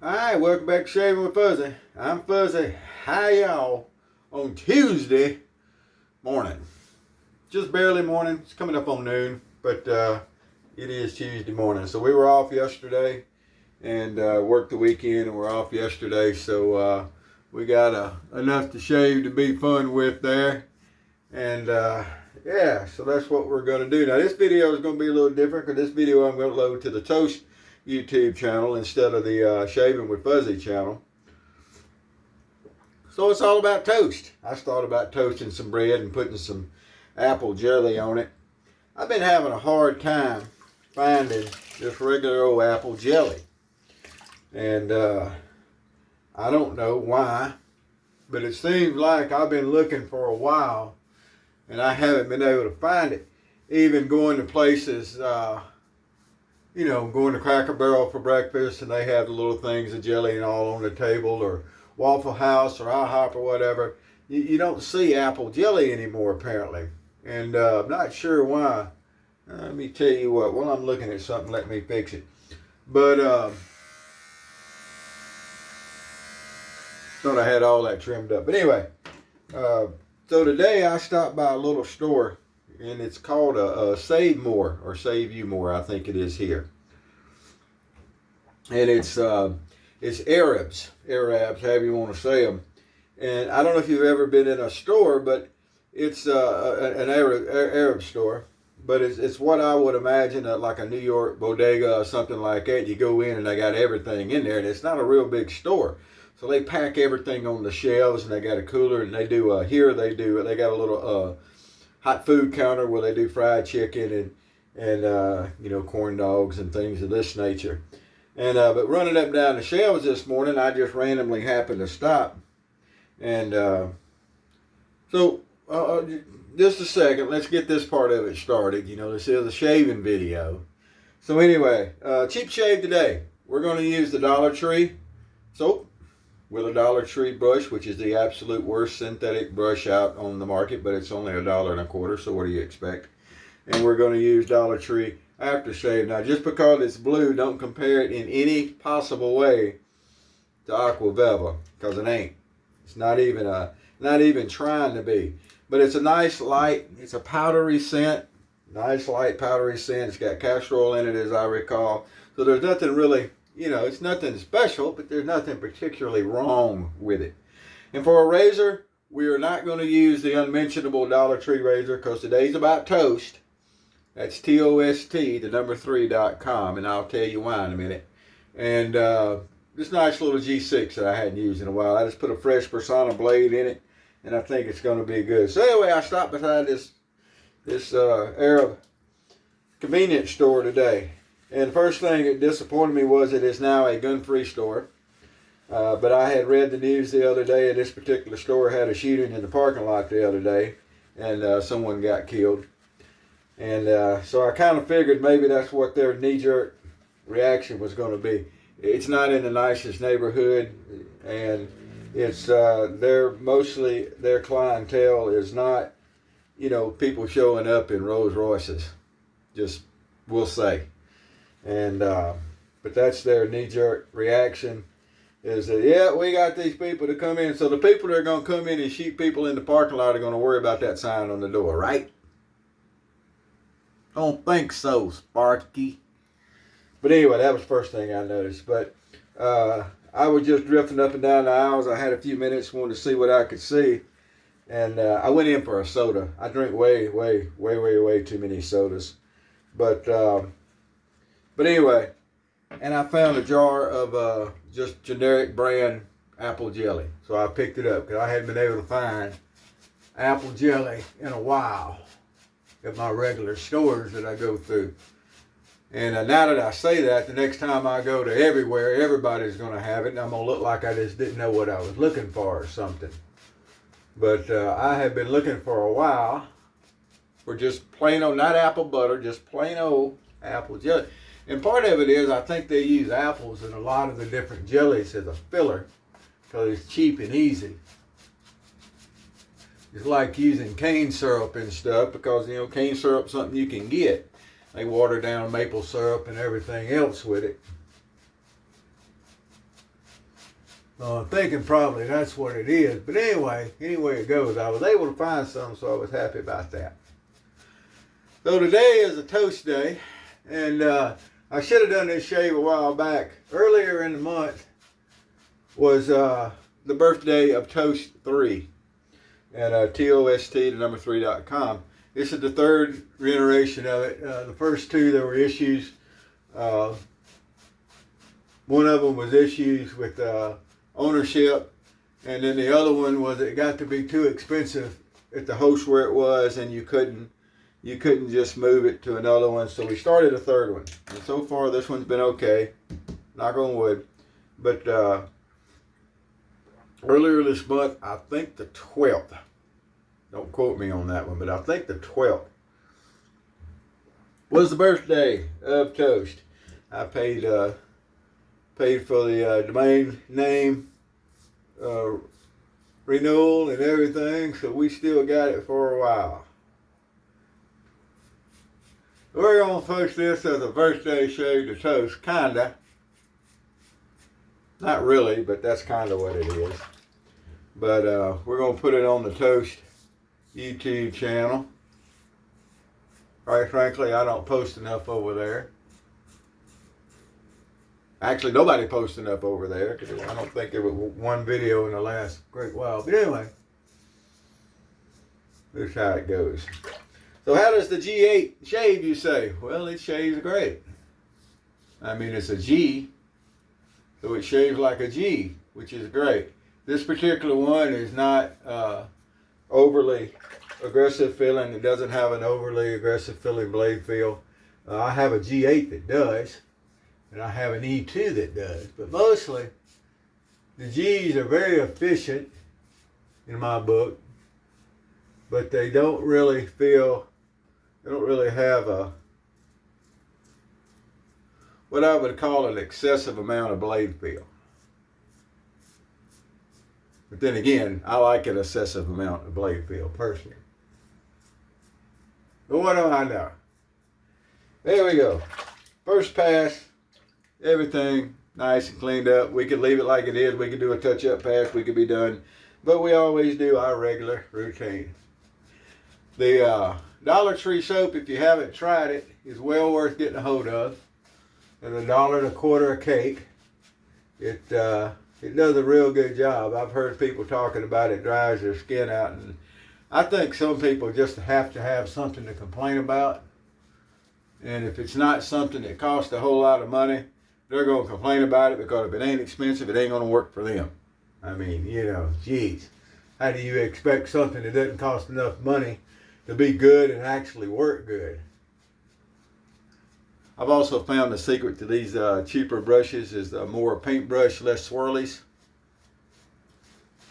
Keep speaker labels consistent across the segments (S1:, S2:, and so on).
S1: Alright, welcome back to Shaving with Fuzzy. I'm Fuzzy. Hi y'all on Tuesday morning. Just barely morning. It's coming up on noon, but it is Tuesday morning. So we were off yesterday and worked the weekend, and we're off yesterday. So we got enough to shave to be fun with there. And yeah, so that's what we're going to do. Now this video is going to be a little different because this video I'm going to load to the Toast YouTube channel instead of the Shaving with Fuzzy channel. So it's all about toast. I thought about toasting some bread and putting some apple jelly on it. I've been having a hard time finding just regular old apple jelly. And I don't know why, but it seems like I've been looking for a while and I haven't been able to find it. Even going to places, you know, going to Cracker Barrel for breakfast and they have the little things of jelly and all on the table, or Waffle House or IHOP or whatever. You don't see apple jelly anymore apparently. And I'm not sure why. Let me tell you what, while I'm looking at something, let me fix it. But thought I had all that trimmed up. But anyway, so today I stopped by a little store, and it's called a Save More, or Save You More, I think it is here. And it's Arabs, however you want to say them. And I don't know if you've ever been in a store, but it's an Arab store. But it's what I would imagine like a New York bodega or something like that. You go in and they got everything in there, and it's not a real big store. So they pack everything on the shelves, and they got a cooler, and they do they got a little hot food counter where they do fried chicken and you know, corn dogs and things of this nature. And but running up and down the shelves this morning, I just randomly happened to stop. And so just a second, let's get this part of it started. You know, this is a shaving video. So anyway, cheap shave today. We're going to use the Dollar Tree soap with a Dollar Tree brush, which is the absolute worst synthetic brush out on the market, but it's only $1.25, so what do you expect? And we're going to use Dollar Tree aftershave. Now, just because it's blue, don't compare it in any possible way to Aqua Velva, because it ain't. It's not even trying to be. But it's a nice light, it's a powdery scent, nice light powdery scent. It's got castor oil in it, as I recall. So there's nothing really, you know, it's nothing special, but there's nothing particularly wrong with it. And for a razor, we are not going to use the unmentionable Dollar Tree razor, because today's about toast. That's TOST, the number 3.com, and I'll tell you why in a minute. And this nice little G6 that I hadn't used in a while. I just put a fresh Persona blade in it, and I think it's going to be good. So anyway, I stopped beside this Arab convenience store today. And the first thing that disappointed me was it is now a gun-free store. But I had read the news the other day, and this particular store had a shooting in the parking lot the other day, and someone got killed. And so I kind of figured maybe that's what their knee-jerk reaction was going to be. It's not in the nicest neighborhood, and it's their clientele is not, you know, people showing up in Rolls Royces. Just, we'll say. And but that's their knee-jerk reaction, is that, yeah, we got these people to come in. So the people that are going to come in and shoot people in the parking lot are going to worry about that sign on the door, right? Don't think so, Sparky. But anyway, that was the first thing I noticed. But I was just drifting up and down the aisles. I had a few minutes, wanted to see what I could see. And I went in for a soda. I drink way too many sodas. But anyway, and I found a jar of just generic brand apple jelly. So I picked it up because I hadn't been able to find apple jelly in a while at my regular stores that I go through. And now that I say that, the next time I go to everywhere, everybody's going to have it, and I'm going to look like I just didn't know what I was looking for or something. But I have been looking for a while for just plain old, not apple butter, just plain old apple jelly. And part of it is I think they use apples in a lot of the different jellies as a filler because it's cheap and easy. It's like using cane syrup and stuff because, you know, cane syrup's something you can get. They water down maple syrup and everything else with it. thinking probably that's what it is. But anyway, it goes. I was able to find some, so I was happy about that. So today is a toast day, and I should have done this shave a while back. Earlier in the month was the birthday of Toast 3 at TOST, the number 3.com. This is the third iteration of it. The first two, there were issues. One of them was issues with ownership, and then the other one was it got to be too expensive at the host where it was, and you couldn't just move it to another one. So we started a third one, and so far this one's been okay, knock on wood. But earlier this month, I think the 12th, don't quote me on that one, but I think the 12th was the birthday of Toast. I paid for the domain name renewal and everything, so we still got it for a while. We're going to post this as a birthday shave to Toast, kinda. Not really, but that's kind of what it is. But we're going to put it on the Toast YouTube channel. Quite frankly, I don't post enough over there. Actually, nobody posts enough over there, because I don't think there was one video in the last great while. But anyway, this is how it goes. So how does the G8 shave, you say? Well, it shaves great. I mean, it's a G, so it shaves like a G, which is great. This particular one is not overly aggressive feeling. It doesn't have an overly aggressive feeling blade feel. I have a G8 that does, and I have an E2 that does. But mostly, the G's are very efficient in my book, but they don't really have a, what I would call an excessive amount of blade feel. But then again, I like an excessive amount of blade feel personally. But what do I know? There we go. First pass, everything nice and cleaned up. We could leave it like it is. We could do a touch-up pass. We could be done. But we always do our regular routine. The Dollar Tree soap, if you haven't tried it, is well worth getting a hold of. At $1.25 a cake. It does a real good job. I've heard people talking about it dries their skin out, and I think some people just have to have something to complain about. And if it's not something that costs a whole lot of money, they're going to complain about it, because if it ain't expensive, it ain't going to work for them. I mean, geez, how do you expect something that doesn't cost enough money to be good and actually work good? I've also found the secret to these cheaper brushes is more paintbrush, less swirlies.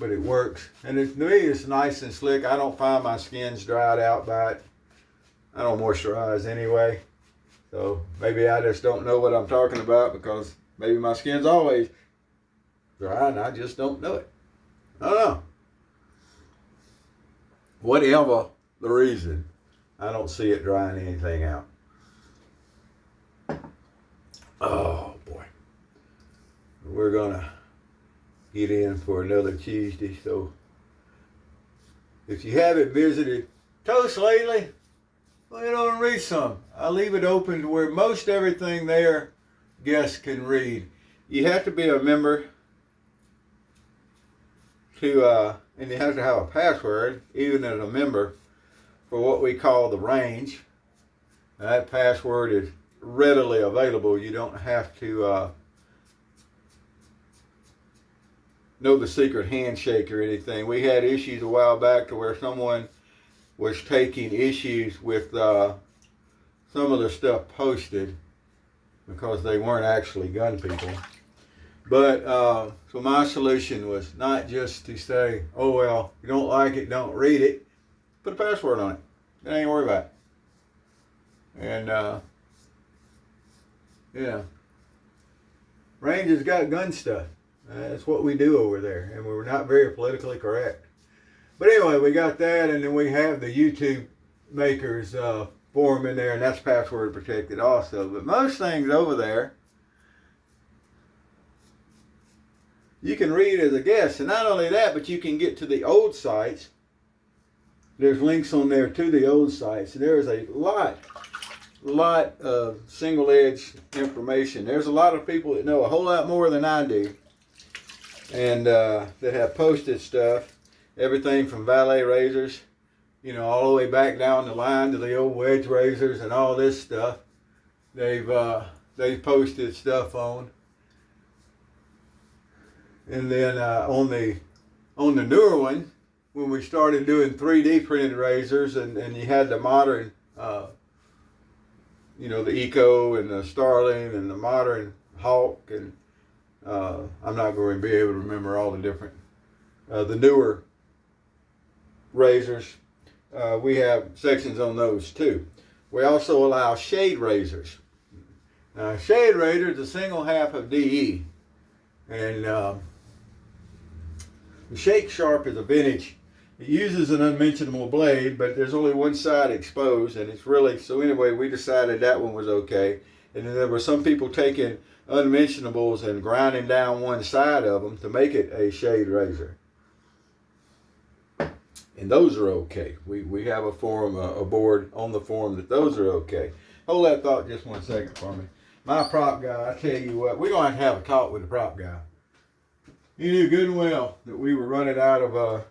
S1: But it works. And to me, it's nice and slick. I don't find my skin's dried out by it. I don't moisturize anyway. So maybe I just don't know what I'm talking about, because maybe my skin's always dry and I just don't know it. I don't know. Whatever the reason, I don't see it drying anything out. Oh boy. We're gonna get in for another Tuesday. So if you haven't visited Toast lately, well, you know, read some. I leave it open to where most everything there guests can read. You have to be a member to, and you have to have a password, even as a member, for what we call the range. And that password is readily available. You don't have to know the secret handshake or anything. We had issues a while back to where someone was taking issues with some of the stuff posted because they weren't actually gun people. But so my solution was not just to say, oh well, you don't like it, don't read it. Put a password on it. Then ain't worry about it. And yeah, Range has got gun stuff. That's what we do over there, and we're not very politically correct. But anyway, we got that, and then we have the YouTube makers forum in there, and that's password protected also. But most things over there, you can read as a guest. And not only that, but you can get to the old sites. There's links on there to the old sites. There's a lot of single edge information. There's a lot of people that know a whole lot more than I do, and that have posted stuff. Everything from valet razors, you know, all the way back down the line to the old wedge razors and all this stuff. They've posted stuff on. And then on the newer one, when we started doing 3D printed razors, and you had the modern, you know, the Eco and the Starling and the modern Hawk, and I'm not going to be able to remember all the different, the newer razors. We have sections on those too. We also allow shade razors. Shade razor is a single half of DE, and the Shake Sharp is a vintage. It uses an unmentionable blade, but there's only one side exposed, and it's really, so anyway, we decided that one was okay. And then there were some people taking unmentionables and grinding down one side of them to make it a shade razor. And those are okay. We have a board on the forum that those are okay. Hold that thought just 1 second for me. My prop guy, I tell you what, we're going to have a talk with the prop guy. He knew good and well that we were running out of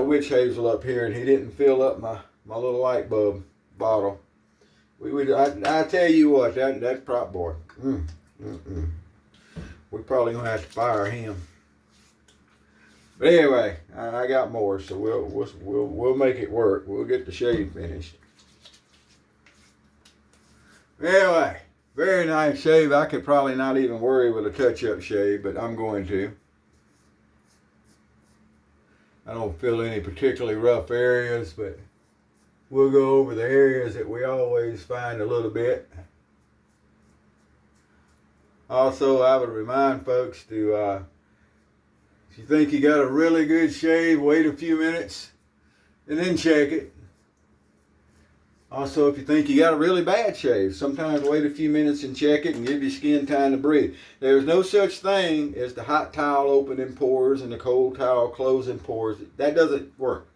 S1: witch hazel up here, and he didn't fill up my little light bulb bottle. I tell you what, that prop boy, we're probably gonna have to fire him. But anyway, I got more, so we'll make it work. We'll get the shade finished. Anyway, very nice shave. I could probably not even worry with a touch-up shave, but I'm going to. I don't feel any particularly rough areas, but we'll go over the areas that we always find a little bit. Also, I would remind folks to, if you think you got a really good shave, wait a few minutes and then check it. Also, if you think you got a really bad shave, sometimes wait a few minutes and check it and give your skin time to breathe. There's no such thing as the hot towel opening pores and the cold towel closing pores. That doesn't work.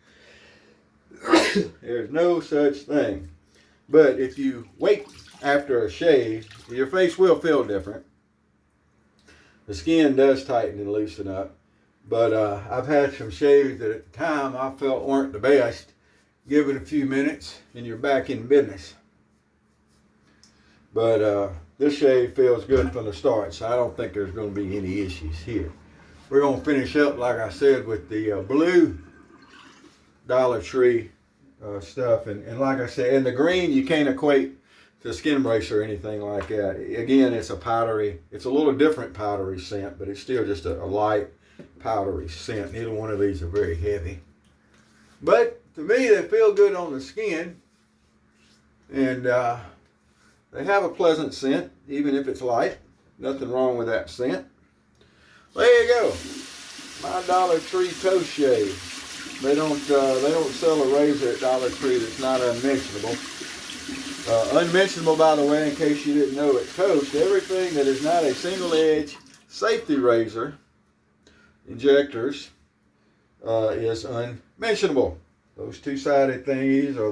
S1: There's no such thing. But if you wait after a shave, your face will feel different. The skin does tighten and loosen up. But I've had some shaves that at the time I felt weren't the best. Give it a few minutes and you're back in business. But this shave feels good from the start, so I don't think there's going to be any issues here. We're going to finish up, like I said, with the blue Dollar Tree stuff. And like I said, in the green, you can't equate to skin brace or anything like that. Again, it's a powdery, it's a little different powdery scent, but it's still just a light powdery scent. Neither one of these are very heavy. But to me, they feel good on the skin, and they have a pleasant scent, even if it's light. Nothing wrong with that scent. There you go, my Dollar Tree toast shave. They don't sell a razor at Dollar Tree that's not unmentionable. Unmentionable, by the way, in case you didn't know, at Toast, everything that is not a single edge safety razor injectors is unmentionable. Those two-sided thingies, or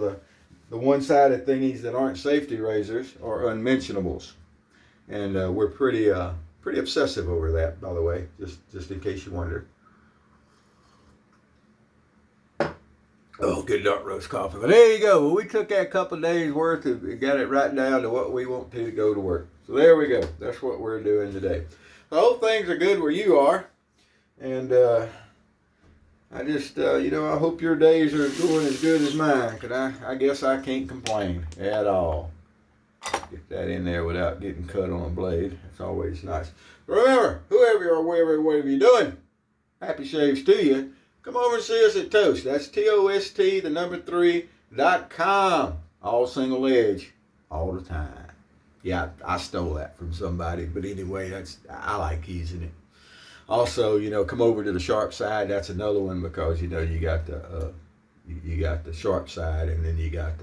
S1: the one-sided thingies that aren't safety razors, are unmentionables. And we're pretty obsessive over that, by the way, just in case you wonder. Oh, good dark roast coffee. But there you go. Well, we took that couple of days worth and got it right down to what we want to go to work. So there we go. That's what we're doing today. I hope things are good where you are. And I just, I hope your days are going as good as mine, because I guess I can't complain at all. Get that in there without getting cut on a blade. It's always nice. Remember, whoever you are, whatever you're doing, happy shaves to you. Come over and see us at Toast. That's TOST3.com. All single edge, all the time. Yeah, I stole that from somebody, but anyway, I like using it. Also, come over to the sharp side. That's another one, because you got the sharp side, and then you got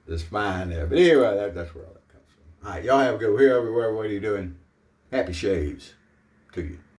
S1: the spine there. But anyway, that's where all that comes from. All right, y'all have a good. Whoever, what are you doing? Happy shaves. to you.